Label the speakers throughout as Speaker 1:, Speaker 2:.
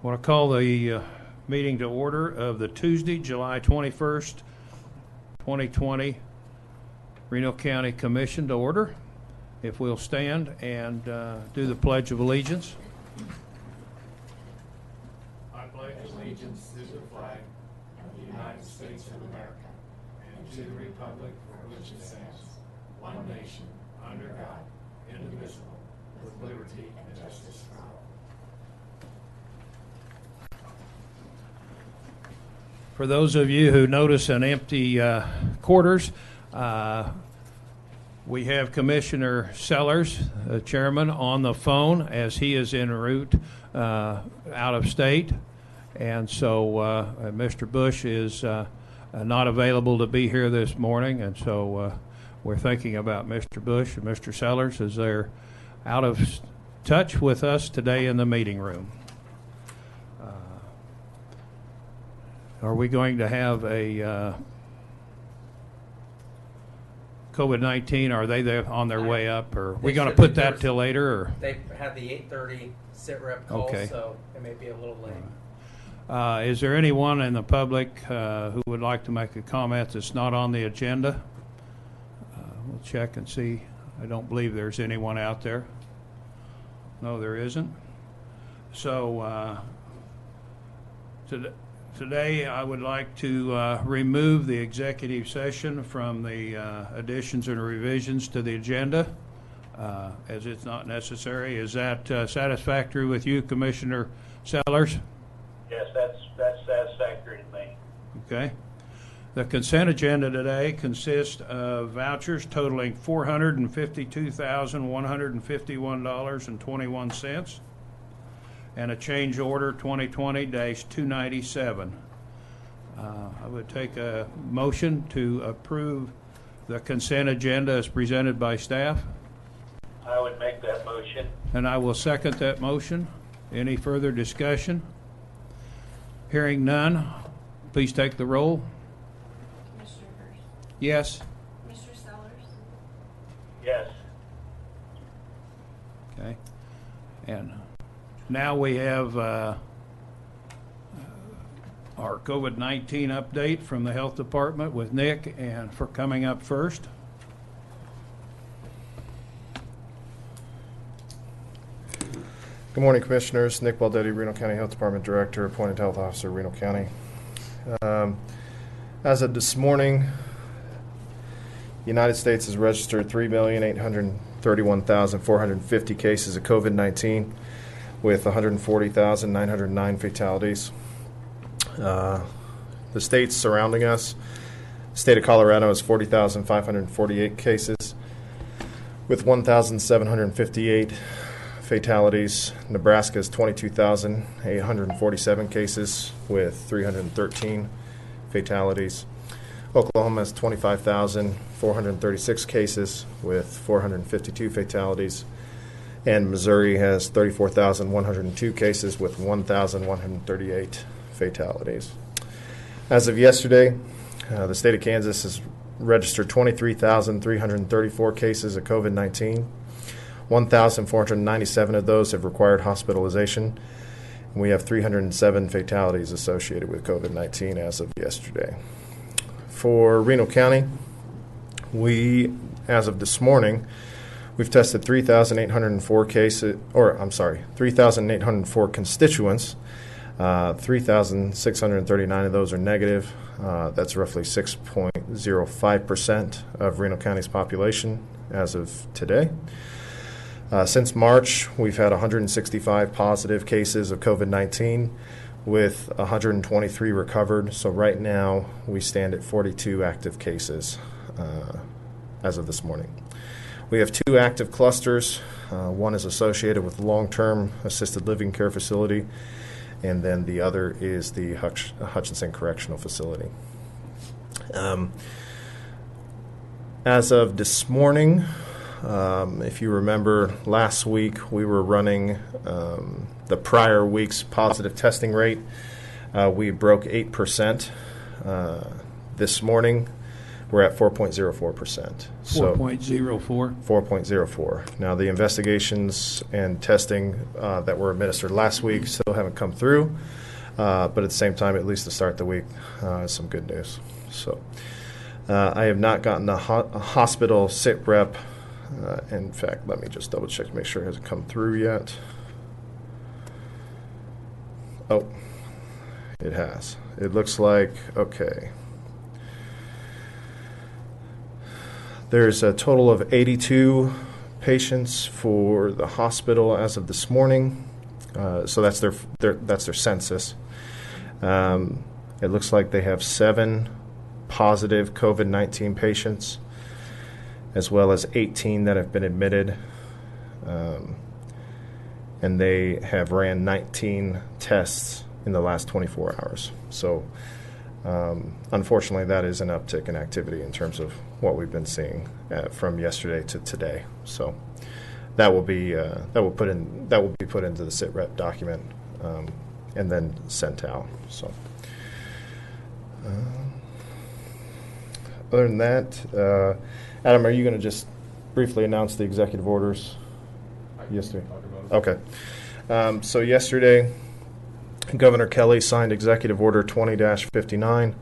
Speaker 1: I want to call the meeting to order of the Tuesday, July 21st, 2020, Reno County Commission to order. If we'll stand and do the Pledge of Allegiance.
Speaker 2: I pledge allegiance to the flag of the United States of America and to the republic for which it stands, one nation, under God, indivisible, with liberty and justice for all.
Speaker 1: For those of you who notice an empty quarters, we have Commissioner Sellers, Chairman, on the phone as he is en route out of state. And so Mr. Bush is not available to be here this morning. And so we're thinking about Mr. Bush and Mr. Sellers as they're out of touch with us today in the meeting room. Are we going to have a COVID-19? Are they there on their way up, or are we going to put that till later? Or
Speaker 3: they had the 8:30 sit rep call,
Speaker 1: okay.
Speaker 3: So it may be a little late.
Speaker 1: Is there anyone in the public who would like to make a comment that's not on the agenda? We'll check and see. I don't believe there's anyone out there. No, there isn't. So today I would like to remove the executive session from the additions and revisions to the agenda as it's not necessary. Is that satisfactory with you, Commissioner Sellers?
Speaker 4: Yes, that's satisfactory to me.
Speaker 1: Okay. The consent agenda today consists of vouchers totaling $452,151.21 and a change order 2020-297. I would take a motion to approve the consent agenda as presented by staff.
Speaker 4: I would make that motion.
Speaker 1: And I will second that motion. Any further discussion? Hearing none, please take the roll.
Speaker 5: Commissioner Hurst.
Speaker 1: Yes.
Speaker 5: Commissioner Sellers.
Speaker 4: Yes.
Speaker 1: Okay. And now we have our COVID-19 update from the Health Department with Nick, and for coming up first.
Speaker 6: Good morning, Commissioners. Nick Baldetti, Reno County Health Department Director, appointed Health Officer, Reno County. As of this morning, the United States has registered 3,831,450 cases of COVID-19 with 140,909 fatalities. The states surrounding us, the state of Colorado has 40,548 cases with 1,758 fatalities. Nebraska has 22,847 cases with 313 fatalities. Oklahoma has 25,436 cases with 452 fatalities. And Missouri has 34,102 cases with 1,138 fatalities. As of yesterday, the state of Kansas has registered 23,334 cases of COVID-19. 1,497 of those have required hospitalization, and we have 307 fatalities associated with COVID-19 as of yesterday. For Reno County, as of this morning, we've tested 3,804 constituents. 3,639 of those are negative. That's roughly 6.05% of Reno County's population as of today. Since March, we've had 165 positive cases of COVID-19 with 123 recovered. So right now, we stand at 42 active cases as of this morning. We have 2 active clusters. One is associated with long-term assisted living care facility, and then the other is the Hutchinson Correctional Facility. As of this morning, if you remember, last week we were running the prior week's positive testing rate. We broke 8%. This morning, we're at 4.04%. So
Speaker 1: 4.04.
Speaker 6: 4.04. Now, the investigations and testing that were administered last week still haven't come through, but at the same time, at least to start the week, is some good news. So I have not gotten a hospital sit rep. In fact, let me just double check to make sure it hasn't come through yet. Oh, it has. It looks like, okay. There's a total of 82 patients for the hospital as of this morning. So that's their census. It looks like they have 7 positive COVID-19 patients, as well as 18 that have been admitted. And they have ran 19 tests in the last 24 hours. So unfortunately, that is an uptick in activity in terms of what we've been seeing from yesterday to today. So that will be put into the sit rep document and then sent out. So other than that, Adam, are you going to just briefly announce the executive orders? Yesterday. Okay. So yesterday, Governor Kelly signed Executive Order 20-59,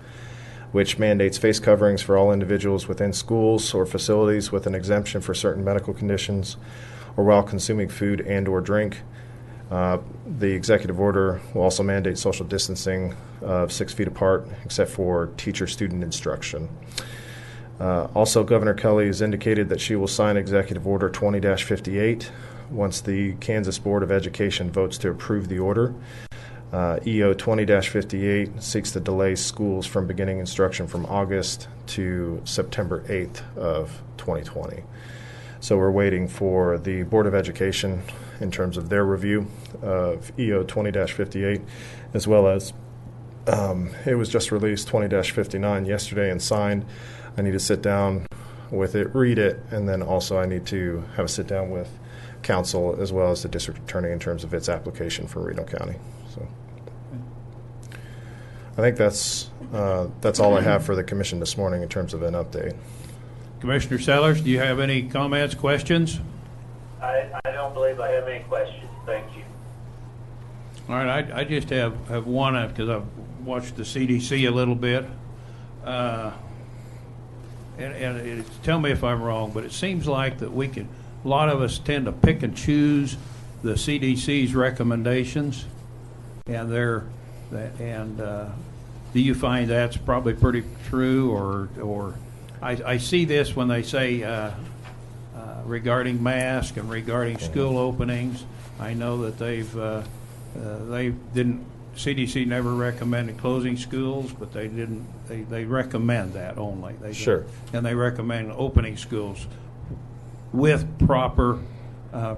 Speaker 6: which mandates face coverings for all individuals within schools or facilities with an exemption for certain medical conditions or while consuming food and or drink. The executive order will also mandate social distancing of 6 feet apart, except for teacher-student instruction. Also, Governor Kelly has indicated that she will sign Executive Order 20-58 once the Kansas Board of Education votes to approve the order. EO 20-58 seeks to delay schools from beginning instruction from August to September 8th of 2020. So we're waiting for the Board of Education in terms of their review of EO 20-58, as well as it was just released 20-59 yesterday and signed. I need to sit down with it, read it, and then also I need to have a sit down with council as well as the district attorney in terms of its application for Reno County. So I think that's all I have for the commission this morning in terms of an update.
Speaker 1: Commissioner Sellers, do you have any comments, questions?
Speaker 4: I don't believe I have any questions. Thank you.
Speaker 1: All right, I just have one because I've watched the CDC a little bit. And tell me if I'm wrong, but it seems like that a lot of us tend to pick and choose the CDC's recommendations, and do you find that's probably pretty true, or I see this when they say regarding masks and regarding school openings. I know that CDC never recommended closing schools, but they recommend that only.
Speaker 6: Sure.
Speaker 1: And they recommend opening schools with proper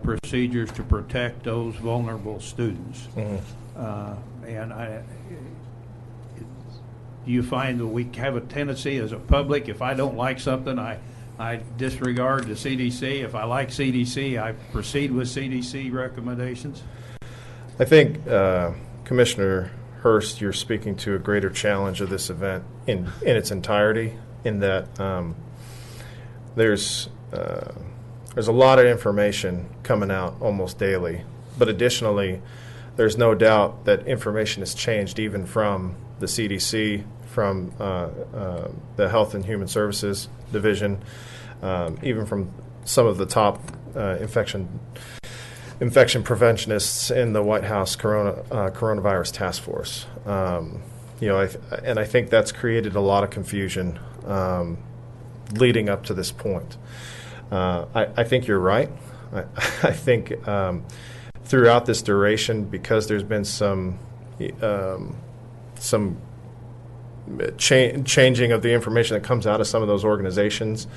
Speaker 1: procedures to protect those vulnerable students. Mm-hmm. Do you find that we have a tendency as a public, if I don't like something, I disregard the CDC. If I like CDC, I proceed with CDC recommendations? I
Speaker 6: think, Commissioner Hurst, you're speaking to a greater challenge of this event in its entirety, in that there's a lot of information coming out almost daily. But additionally, there's no doubt that information has changed even from the CDC, from the Health and Human Services Division, even from some of the top infection preventionists in the White House coronavirus task force. And I think that's created a lot of confusion leading up to this point. I think you're right. I think throughout this duration, because there's been some changing of the information that comes out of some of those organizations,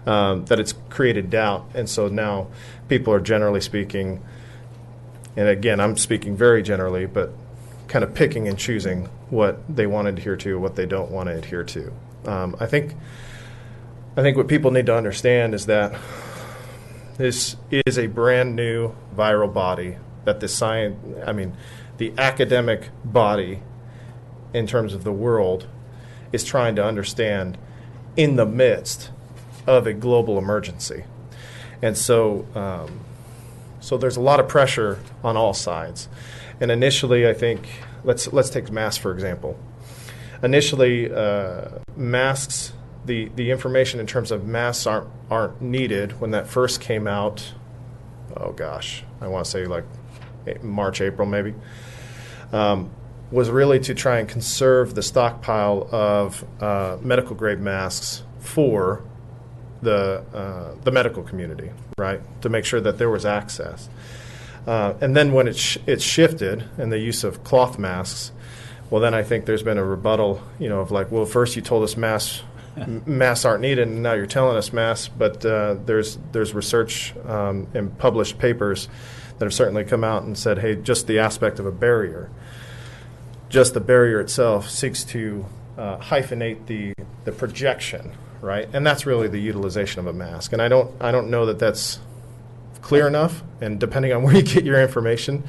Speaker 6: that it's created doubt. And so now people are generally speaking, and again, I'm speaking very generally, but kind of picking and choosing what they want to adhere to, what they don't want to adhere to. I think what people need to understand is that this is a brand new viral body that the academic body in terms of the world is trying to understand, in the midst of a global emergency. And so, so there's a lot of pressure on all sides. And initially, I think, let's take masks, for example. Initially, masks, the information in terms of masks aren't needed when that first came out. Oh gosh, I want to say like March, April maybe. Was really to try and conserve the stockpile of medical grade masks for the medical community, right? To make sure that there was access. And then when it shifted and the use of cloth masks, well, then I think there's been a rebuttal, of like, well, first you told us masks aren't needed, and now you're telling us masks. But there's research and published papers that have certainly come out and said, hey, just the aspect of a barrier, just the barrier itself seeks to hyphenate the projection, right? And that's really the utilization of a mask. And I don't know that that's clear enough. And depending on where you get your information,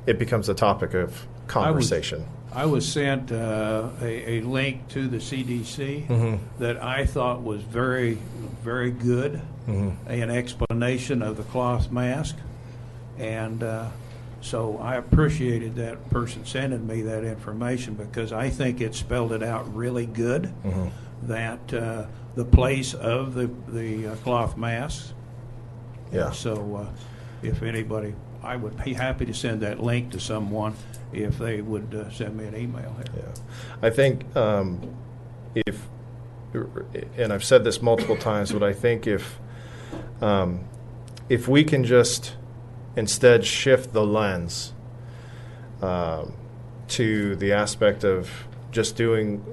Speaker 6: it becomes a topic of conversation.
Speaker 1: I was sent a link to the CDC that I thought was very, very good, an explanation of the cloth mask. And so I appreciated that person sending me that information, because I think it spelled it out really good, that the place of the cloth masks.
Speaker 6: Yeah.
Speaker 1: So if anybody, I would be happy to send that link to someone if they would send me an email here.
Speaker 6: Yeah. I think if, and I've said this multiple times, but I think if we can just instead shift the lens to the aspect of just doing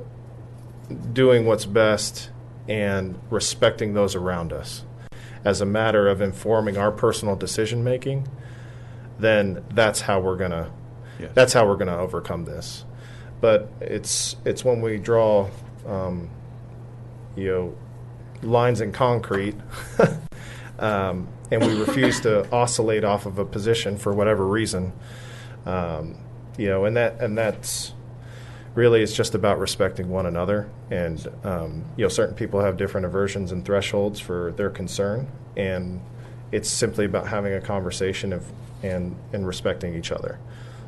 Speaker 6: what's best and respecting those around us as a matter of informing our personal decision making, then that's how we're gonna overcome this. But it's when we draw lines in concrete and we refuse to oscillate off of a position for whatever reason, and that's really, it's just about respecting one another. And certain people have different aversions and thresholds for their concern, and it's simply about having a conversation and respecting each other.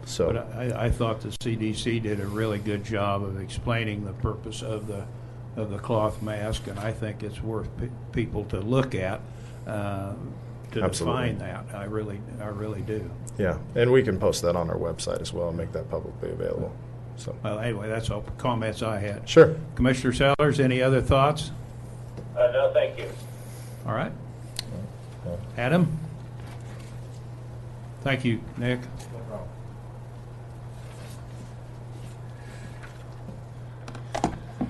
Speaker 6: So,
Speaker 1: but I thought the CDC did a really good job of explaining the purpose of the cloth mask, and I think it's worth people to look at to
Speaker 6: Absolutely.
Speaker 1: define that. I really do.
Speaker 6: Yeah, and we can post that on our website as well and make that publicly available. So,
Speaker 1: Well, anyway, that's all comments I had.
Speaker 6: sure.
Speaker 1: Commissioner Sellers, any other thoughts?
Speaker 4: No, thank you.
Speaker 1: All right. Adam? Thank you, Nick.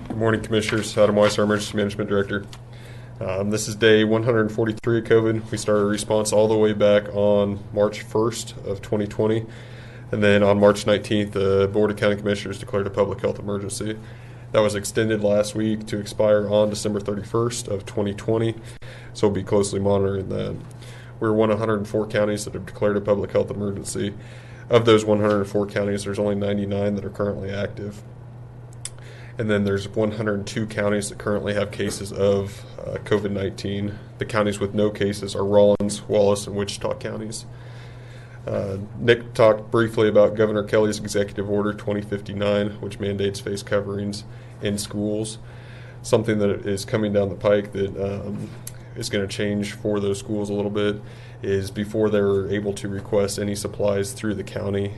Speaker 7: Good morning, Commissioners. Adam Weiss, our Emergency Management Director. This is day 143 of COVID. We started a response all the way back on March 1st of 2020. And then on March 19th, the Board of County Commissioners declared a public health emergency. That was extended last week to expire on December 31st of 2020. So we'll be closely monitoring that. We're one of 104 counties that have declared a public health emergency. Of those 104 counties, there's only 99 that are currently active. And then there's 102 counties that currently have cases of COVID-19. The counties with no cases are Rawlins, Wallace, and Wichita counties. Nick talked briefly about Governor Kelly's Executive Order 2059, which mandates face coverings in schools. Something that is coming down the pike that is going to change for those schools a little bit is before they're able to request any supplies through the county,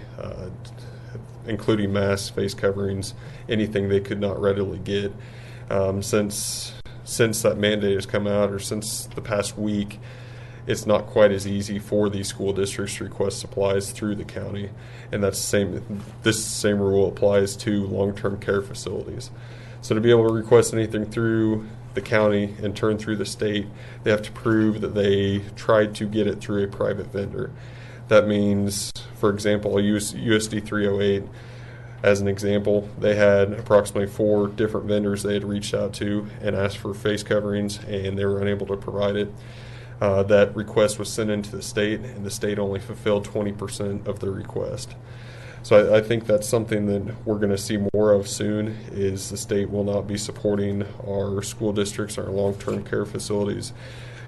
Speaker 7: including masks, face coverings, anything they could not readily get. Since that mandate has come out, or since the past week, it's not quite as easy for these school districts to request supplies through the county, and this same rule applies to long-term care facilities. So to be able to request anything through the county and turn through the state, they have to prove that they tried to get it through a private vendor. That means, for example, I'll use USD 308 as an example. They had approximately 4 different vendors they had reached out to and asked for face coverings, and they were unable to provide it. That request was sent into the state, and the state only fulfilled 20% of the request. So I think that's something that we're going to see more of soon, is the state will not be supporting our school districts, our long-term care facilities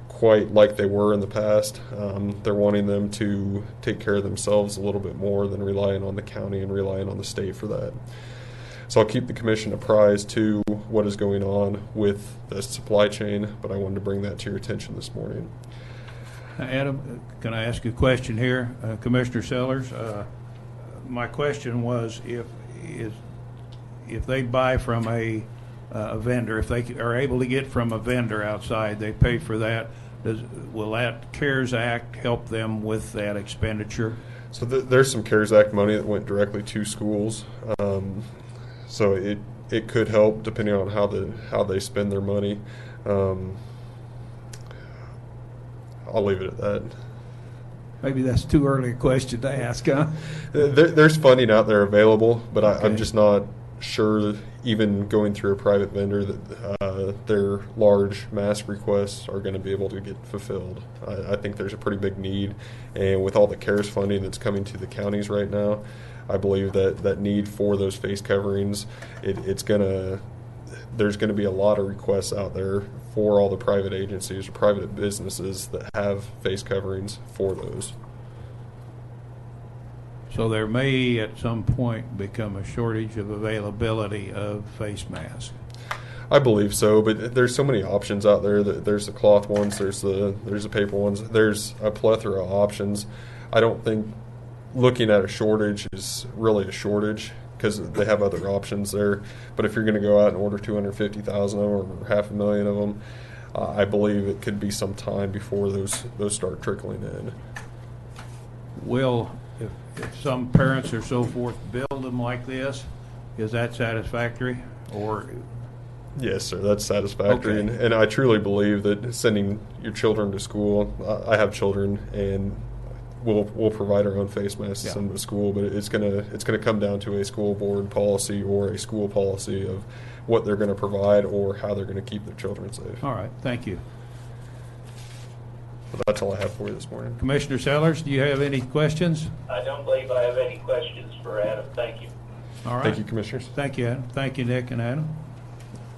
Speaker 7: quite like they were in the past. They're wanting them to take care of themselves a little bit more than relying on the county and relying on the state for that. So I'll keep the commission apprised to what is going on with the supply chain, but I wanted to bring that to your attention this morning.
Speaker 1: Adam, can I ask you a question here? Commissioner Sellers, my question was if they buy from a vendor, if they are able to get from a vendor outside, they pay for that, will that CARES Act help them with that expenditure?
Speaker 7: So there's some CARES Act money that went directly to schools. So it could help depending on how they spend their money. I'll leave it at that.
Speaker 1: Maybe that's too early a question to ask, huh?
Speaker 7: There's funding out there available, but
Speaker 1: Okay.
Speaker 7: I'm just not sure, even going through a private vendor, that their large mass requests are going to be able to get fulfilled. I think there's a pretty big need, and with all the CARES funding that's coming to the counties right now, I believe that need for those face coverings, there's going to be a lot of requests out there for all the private agencies or private businesses that have face coverings for those.
Speaker 1: So there may at some point become a shortage of availability of face masks.
Speaker 7: I believe so, but there's so many options out there. There's the cloth ones, there's the paper ones, there's a plethora of options. I don't think looking at a shortage is really a shortage, because they have other options there. But if you're going to go out and order 250,000 of them or 500,000 of them, I believe it could be some time before those start trickling in.
Speaker 1: Will, if some parents or so forth build them like this, is that satisfactory? Or
Speaker 7: Yes, sir, that's satisfactory.
Speaker 1: Okay.
Speaker 7: And I truly believe that sending your children to school, I have children, and we'll provide our own face masks to send them to school, but it's gonna come down to a school board policy or a school policy of what they're going to provide or how they're going to keep their children safe.
Speaker 1: all right, thank you.
Speaker 7: But that's all I have for you this morning.
Speaker 1: Commissioner Sellers, do you have any questions?
Speaker 4: I don't believe I have any questions for Adam. Thank you.
Speaker 1: All right.
Speaker 7: Thank you, Commissioners.
Speaker 1: Thank you, Adam. Thank you, Nick and Adam.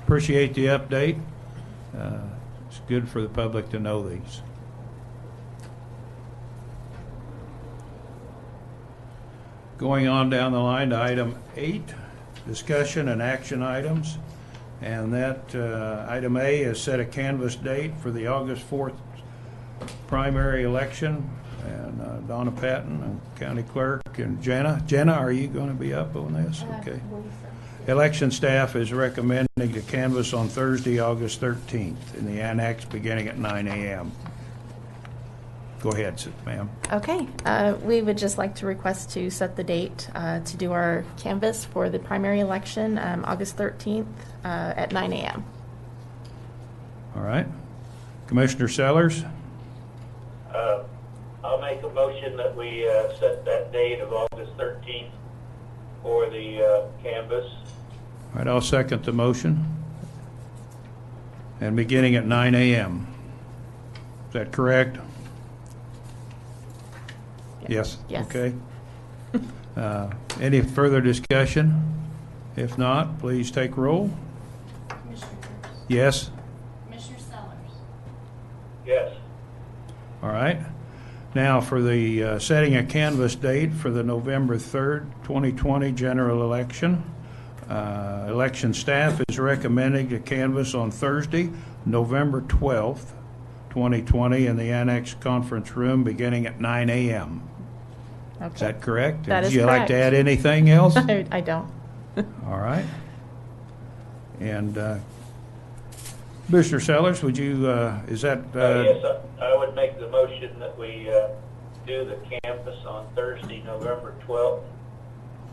Speaker 1: Appreciate the update. It's good for the public to know these. Going on down the line to item 8, discussion and action items. And that item A is set a canvass date for the August 4th primary election. And Donna Patton, and County Clerk, and Jenna. Jenna, are you going to be up on this? Okay. Election staff is recommending to canvass on Thursday, August 13th in the annex beginning at 9 a.m. Go ahead, ma'am.
Speaker 8: Okay, we would just like to request to set the date to do our canvass for the primary election, August 13th at 9 a.m.
Speaker 1: All right. Commissioner Sellers,
Speaker 4: I'll make a motion that we set that date of August 13th for the canvass.
Speaker 1: all right, I'll second the motion. And beginning at 9 a.m. Is that correct? Yes.
Speaker 8: Yes.
Speaker 1: Okay. Any further discussion? If not, please take roll.
Speaker 5: Commissioner Hurst.
Speaker 1: Yes.
Speaker 5: Commissioner Sellers.
Speaker 4: Yes.
Speaker 1: All right. Now for the setting a canvass date for the November 3rd, 2020 general election. Election staff is recommending to canvass on Thursday, November 12th, 2020 in the Annex Conference Room beginning at 9 a.m.
Speaker 8: Okay.
Speaker 1: Is that correct?
Speaker 8: That is
Speaker 1: Would you like to
Speaker 8: correct.
Speaker 1: add anything else?
Speaker 8: I don't.
Speaker 1: All right. And Commissioner Sellers, would you, is that?
Speaker 4: Yes, I would make the motion that we do the canvass on Thursday, November 12th,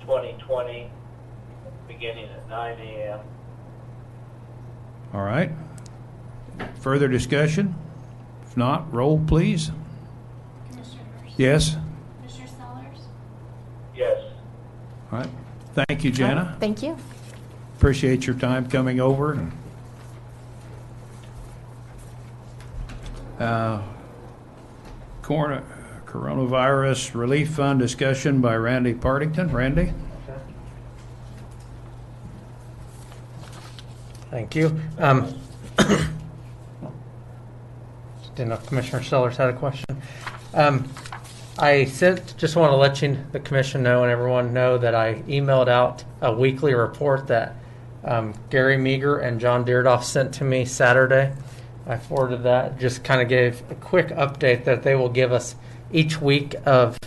Speaker 4: 2020, beginning at 9 a.m.
Speaker 1: All right. Further discussion? If not, roll, please.
Speaker 5: Commissioner Hurst.
Speaker 1: Yes?
Speaker 5: Commissioner Sellers.
Speaker 4: Yes.
Speaker 1: All right. Thank you, Jenna.
Speaker 8: Thank you.
Speaker 1: Appreciate your time coming over. Coronavirus Relief Fund discussion by Randy Partington. Randy?
Speaker 3: Thank you. Didn't know if Commissioner Sellers had a question. Just want to let the commission know and everyone know that I emailed out a weekly report that Gary Meager and John Deardoff sent to me Saturday. I forwarded that. Just kind of gave a quick update that they will give us each week of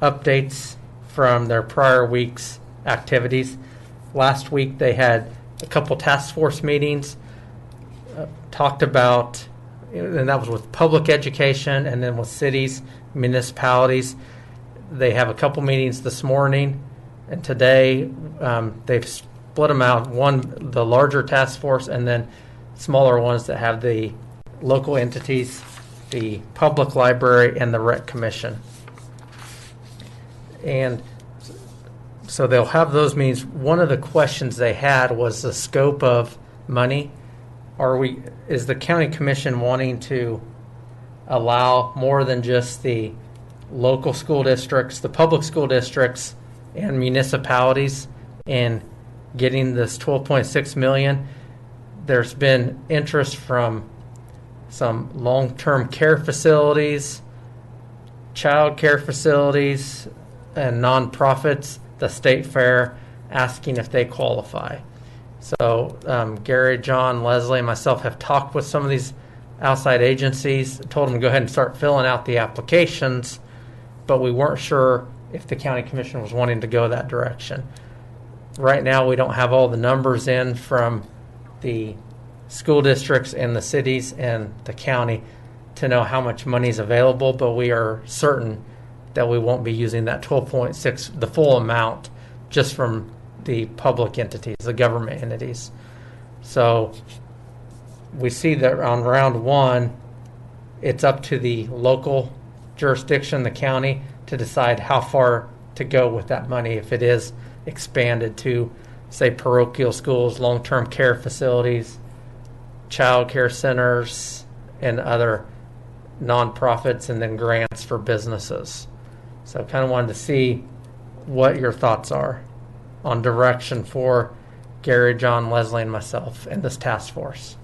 Speaker 3: updates from their prior week's activities. Last week they had a couple task force meetings, talked about, and that was with public education and then with cities, municipalities. They have a couple meetings this morning, and today they've split them out. One, the larger task force, and then smaller ones that have the local entities, the public library, and the rec commission. And so they'll have those meetings. One of the questions they had was the scope of money. Is the county commission wanting to allow more than just the local school districts, the public school districts, and municipalities in getting this $12.6 million? There's been interest from some long-term care facilities, child care facilities, and nonprofits, the state fair, asking if they qualify. So Gary, John, Leslie, and myself have talked with some of these outside agencies, told them to go ahead and start filling out the applications, but we weren't sure if the county commission was wanting to go that direction. Right now, we don't have all the numbers in from the school districts and the cities and the county to know how much money is available, but we are certain that we won't be using that 12.6, the full amount, just from the public entities, the government entities. So we see that on round one, it's up to the local jurisdiction, the county, to decide how far to go with that money. If it is expanded to, say, parochial schools, long-term care facilities, child care centers, and other nonprofits, and then grants for businesses. So I kind of wanted to see what your thoughts are on direction for Gary, John, Leslie, and myself in this task force.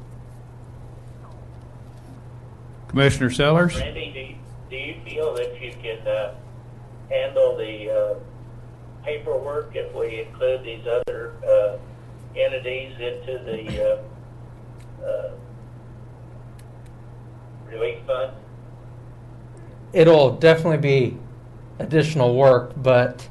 Speaker 1: Commissioner Sellers?
Speaker 4: Randy, do you feel that you can handle the paperwork if we include these other entities into the relief fund?
Speaker 3: It'll definitely be additional work, but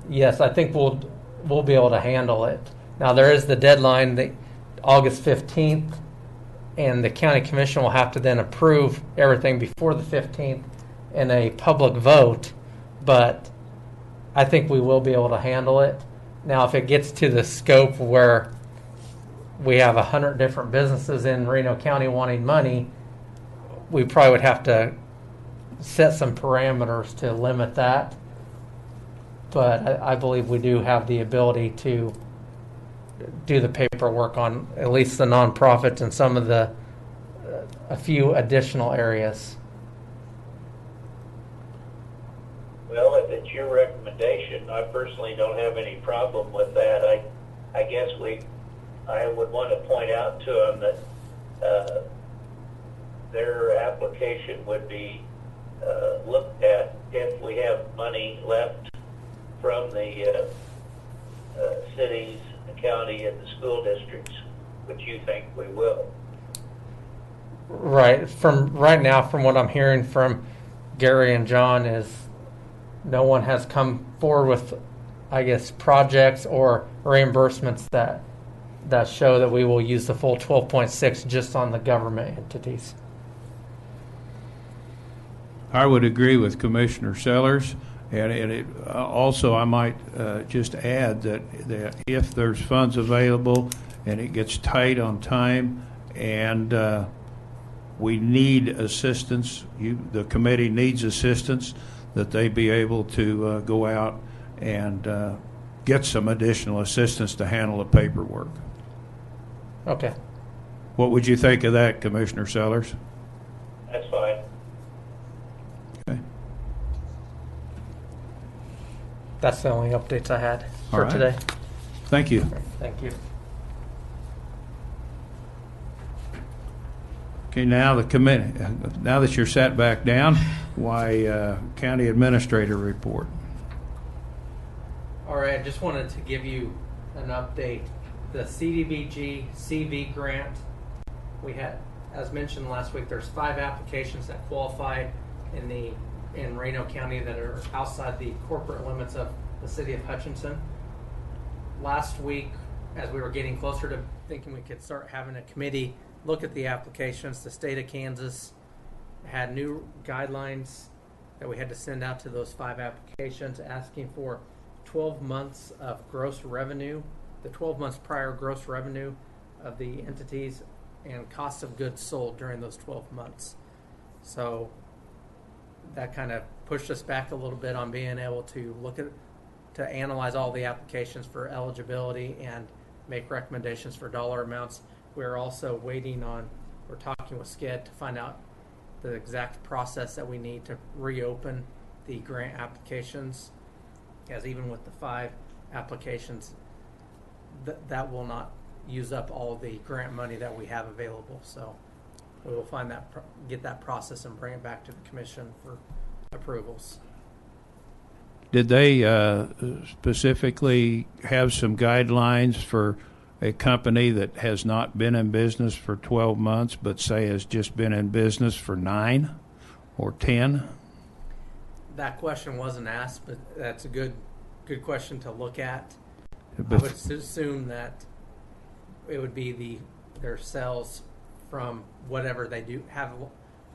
Speaker 3: yes, I think we'll be able to handle it. Now there is the deadline, August 15th, and the county commission will have to then approve everything before the 15th in a public vote, but I think we will be able to handle it. Now, if it gets to the scope where we have 100 different businesses in Reno County wanting money, we probably would have to set some parameters to limit that. But I believe we do have the ability to do the paperwork on at least the nonprofits and some of a few additional areas.
Speaker 4: Well, if it's your recommendation, I personally don't have any problem with that. I guess I would want to point out to them that their application would be looked at if we have money left from the cities, the county, and the school districts, which you think we will.
Speaker 3: Right. From right now, from what I'm hearing from Gary and John, is no one has come forward with, I guess, projects or reimbursements that show that we will use the full 12.6 just on the government entities.
Speaker 1: I would agree with Commissioner Sellers, and also I might just add that if there's funds available and it gets tight on time and we need assistance, the committee needs assistance, that they be able to go out and get some additional assistance to handle the paperwork.
Speaker 3: Okay.
Speaker 1: What would you think of that, Commissioner Sellers?
Speaker 4: That's fine.
Speaker 3: That's the only updates I had
Speaker 1: All
Speaker 3: for
Speaker 1: right.
Speaker 3: today.
Speaker 1: Thank you.
Speaker 3: Thank you.
Speaker 1: Okay, now the committee. Now that you're sat back down, why county administrator report?
Speaker 3: All right, I just wanted to give you an update. The CDBG CV grant, we had, as mentioned last week, there's 5 applications that qualify in Reno County that are outside the corporate limits of the city of Hutchinson. Last week, as we were getting closer to thinking we could start having a committee look at the applications, the state of Kansas had new guidelines that we had to send out to those 5 applications asking for 12 months of gross revenue, the 12 months prior gross revenue of the entities and cost of goods sold during those 12 months. So that kind of pushed us back a little bit on being able to to analyze all the applications for eligibility and make recommendations for dollar amounts. We're also we're talking with SCED to find out the exact process that we need to reopen the grant applications, as even with the 5 applications, that will not use up all the grant money that we have available. So we will get that process and bring it back to the commission for approvals.
Speaker 1: Did they specifically have some guidelines for a company that has not been in business for 12 months, but say has just been in business for 9 or 10?
Speaker 3: That question wasn't asked, but that's a good question to look at. I would assume that it would be their sales from whatever they do have,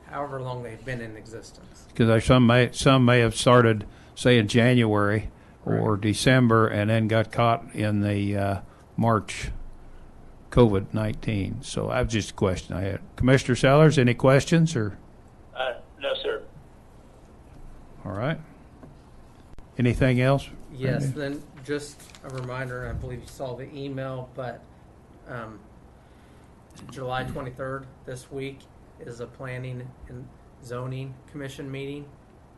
Speaker 3: however long they've been in existence.
Speaker 1: Because some may have started, say, in January or December, and then got caught in the March COVID-19. So I have just a question I had. Commissioner Sellers, any questions or?
Speaker 4: No, sir.
Speaker 1: All right. Anything else?
Speaker 3: Yes,
Speaker 1: Randy?
Speaker 3: then just a reminder, I believe you saw the email, but July 23rd this week is a planning and zoning commission meeting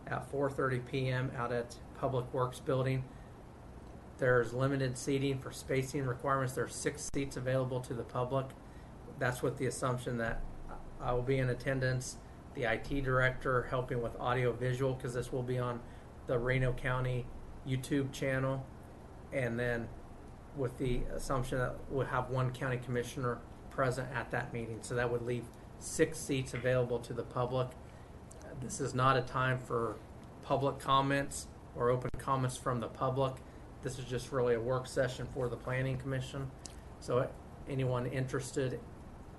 Speaker 3: at 4:30 p.m. out at Public Works Building. There's limited seating for spacing requirements. There's 6 seats available to the public. That's with the assumption that I will be in attendance, the IT director helping with audio visual, because this will be on the Reno County YouTube channel, and then with the assumption that we'll have 1 county commissioner present at that meeting. So that would leave 6 seats available to the public. This is not a time for public comments or open comments from the public. This is just really a work session for the Planning Commission. So anyone interested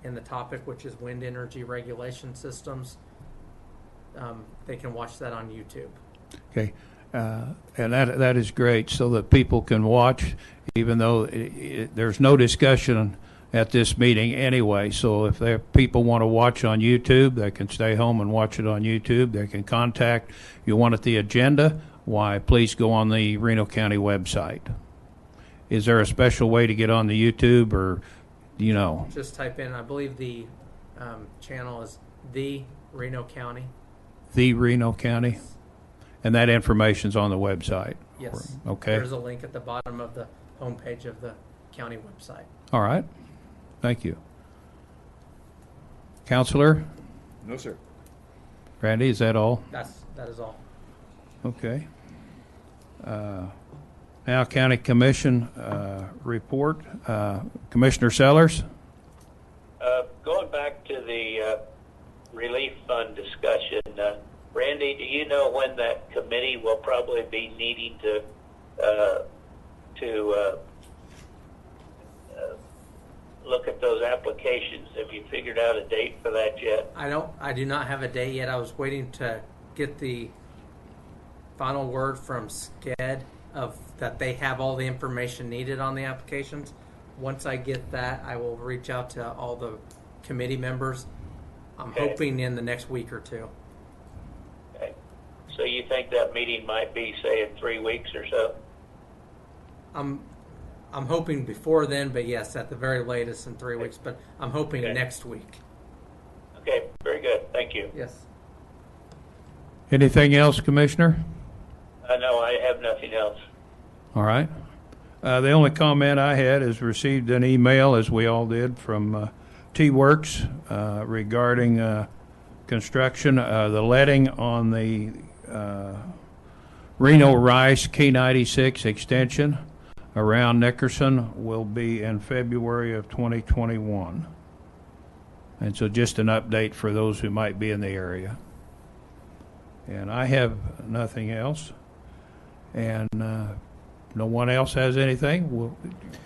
Speaker 3: in the topic, which is wind energy regulation systems, they can watch that on YouTube.
Speaker 1: Okay. And that is great, so that people can watch, even though there's no discussion at this meeting anyway. So if people want to watch on YouTube, they can stay home and watch it on YouTube. They can contact you. Want it the agenda? Why, please go on the Reno County website. Is there a special way to get on the YouTube, or
Speaker 3: Just type in, I believe the channel is The Reno County.
Speaker 1: The Reno County? And that information's on the website?
Speaker 3: Yes.
Speaker 1: Okay.
Speaker 3: There's a link at the bottom of the homepage of the county website.
Speaker 1: All right. Thank you. Counselor?
Speaker 2: No, sir.
Speaker 1: Randy, is that all?
Speaker 3: That is all.
Speaker 1: Okay. Now, County Commission report. Commissioner Sellers?
Speaker 4: Going back to the relief fund discussion, Randy, do you know when that committee will probably be needing to look at those applications? Have you figured out a date for that yet?
Speaker 3: I do not have a date yet. I was waiting to get the final word from SCED that they have all the information needed on the applications. Once I get that, I will reach out to all the committee members. I'm hoping in the next week or 2.
Speaker 4: Okay. So you think that meeting might be, say, in 3 weeks or so?
Speaker 3: I'm hoping before then, but yes, at the very latest in 3 weeks. But I'm hoping next week.
Speaker 4: Okay, very good. Thank you.
Speaker 3: Yes.
Speaker 1: Anything else, Commissioner?
Speaker 4: No, I have nothing else.
Speaker 1: All right. The only comment I had is received an email, as we all did, from T-Works regarding construction. The letting on the Reno Rice K96 extension around Nickerson will be in February of 2021. And so just an update for those who might be in the area. And I have nothing else. And no one else has anything?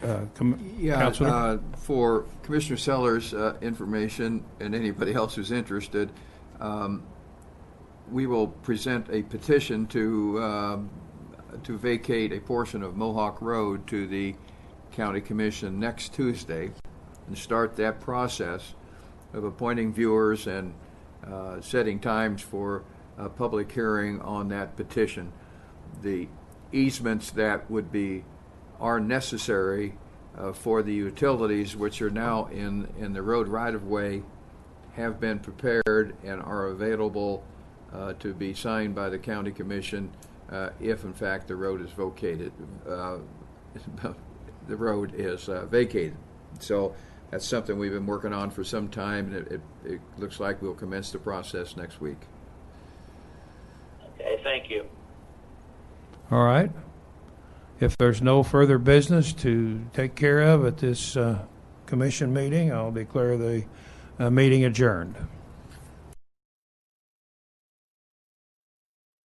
Speaker 1: Counselor?
Speaker 9: For Commissioner Sellers' information and anybody else who's interested, we will present a petition to vacate a portion of Mohawk Road to the County Commission next Tuesday and start that process of appointing viewers and setting times for a public hearing on that petition. The easements that are necessary for the utilities, which are now in the road right-of-way, have been prepared and are available to be signed by the County Commission if, in fact, the road is vacated. The road is vacated. So that's something we've been working on for some time, and it looks like we'll commence the process next week.
Speaker 4: Okay, thank you.
Speaker 1: All right. If there's no further business to take care of at this commission meeting, I'll declare the meeting adjourned.